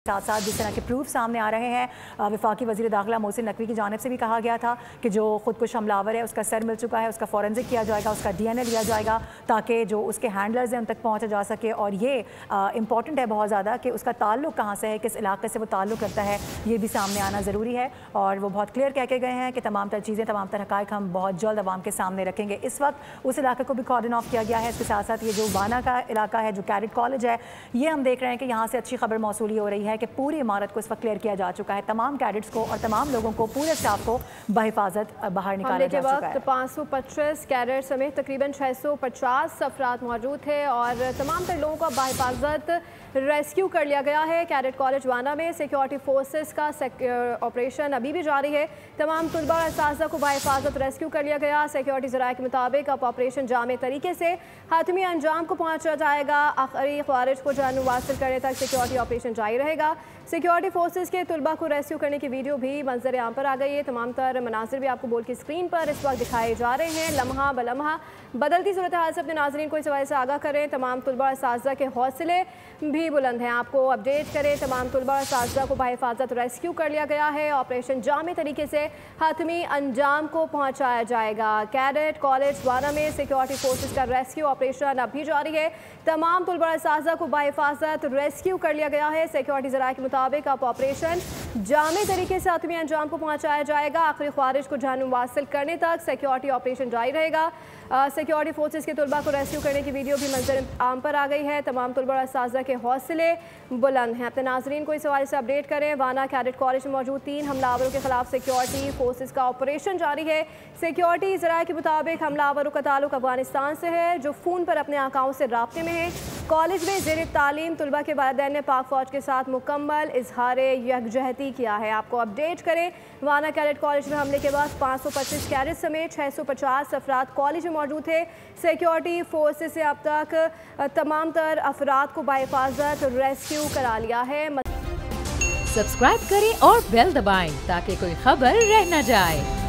साथ साथ जिस तरह के प्रूफ सामने आ रहे हैं, वफाकी वज़ीर दाखिला मोहसिन नकवी की जानिब से भी कहा गया था कि जो खुदकुश हमलावर है उसका सर मिल चुका है, उसका फॉरेंसिक किया जाएगा, उसका DNA लिया जाएगा ताकि जो उसके हैंडलर्स हैं उन तक पहुंचा जा सके। और ये इंपॉर्टेंट है बहुत ज़्यादा कि उसका ताल्लुक कहाँ से है, किस इलाके से वो ताल्लुक रखता है, ये भी सामने आना ज़रूरी है। और वो बहुत क्लियर कह के गए हैं कि तमाम तर चीज़ें, तमाम तर हक़ाइक़ हम बहुत जल्द आवाम के सामने रखेंगे। इस वक्त उस इलाके को भी कॉर्डन ऑफ किया गया है। इसके साथ साथ ये जो वाना का इलाका है, जो कैडेट कॉलेज है, ये हम देख रहे हैं कि यहाँ से अच्छी खबर मौसूली हो रही है कि पूरी इमारत को इस वक्त क्लियर किया जा चुका है। तमाम कैडेट्स को और तमाम लोगों को, पूरे स्टाफ को बहिफाजत बाहर निकाला जा चुका है। 525 कैडेट समेत तकरीबन 650 अफराद मौजूद थे और तमाम तर लोगों को बहिफाजत रेस्क्यू कर लिया गया है। कैडेट कॉलेज वाना में सिक्योरिटी फोर्सेस का ऑपरेशन अभी भी जारी है। तमाम तुलबा और असातिज़ा को बहिफाजत रेस्क्यू कर लिया गया। सिक्योरिटी ज़राए के मुताबिक अब ऑपरेशन जामे तरीके से हातमी अंजाम को पहुँचा जाएगा। आखिरी ख्वारिज को जान वासिल करने तक सिक्योरिटी ऑपरेशन जारी रहेगा। सिक्योरिटी फोर्सेस के तुलबा को रेस्क्यू करने की वीडियो भी मंजर आम पर आ गई है। तमाम तर मनाजिर भी आपको बोल की स्क्रीन पर इस वक्त दिखाए जा रहे हैं। लम्हा ब लम्हा बदलती सूरत हाल से अपने नाज़रीन को इस हवाले से आगाह करें। तमाम तुलबा और असातिज़ा के हौसले भी बुलंद हैं, आपको अपडेट करें। तमाम तुलबा और असातिज़ा को बहिफाजत रेस्क्यू कर लिया गया है। ऑपरेशन जामे तरीके से हातमी अंजाम को पहुँचाया जाएगा। कैडेट कॉलेज वाना में सिक्योरिटी फोर्सेस का रेस्क्यू ऑपरेशन अभी जारी है। तमाम तुलबा और असातिज़ा को बहिफाजत रेस्क्यू कर लिया गया है। सिक्योरिटी ज़राए के मुताबिक अब ऑपरेशन जामे तरीके से हातमी अंजाम को पहुँचाया जाएगा। आखिरी ख्वारिज को जान वासिल करने तक सिक्योरिटी ऑपरेशन जारी रहेगा। सिक्योरिटी फोर्सेस के तुलबा को रेस्क्यू करने की वीडियो भी मंजर आम पर आ गई है। तमाम तुलबा और असातिज़ा के हौसले बुलंद हैं। अपने नाजरीन को इस हवाले से अपडेट करें। वाना कैडेट कॉलेज में मौजूद 3 हमलावरों के खिलाफ सिक्योरिटी फोर्सेस का ऑपरेशन जारी है। सिक्योरिटी ज़राए के मुताबिक हमलावरों का ताल्लुक अफगानिस्तान से है, जो फ़ोन पर अपने आकाओं से राब्ते में है। कॉलेज में ज़ेर तालीम तुलबा के वालिदैन ने पाक फ़ौज के साथ मुकम्मल इजहार यकजहती किया है। आपको अपडेट करें। वाना कैडेट कॉलेज में हमले के बाद 525 कैडेट समेत 650 अफराद कॉलेज में मौजूद थे। सिक्योरिटी फोर्सेस से अब तक तमाम तर अफराद को बहिफाजत रेस्क्यू करा लिया है। सब्सक्राइब करें और बेल दबाएं ताकि कोई खबर रह न जाए।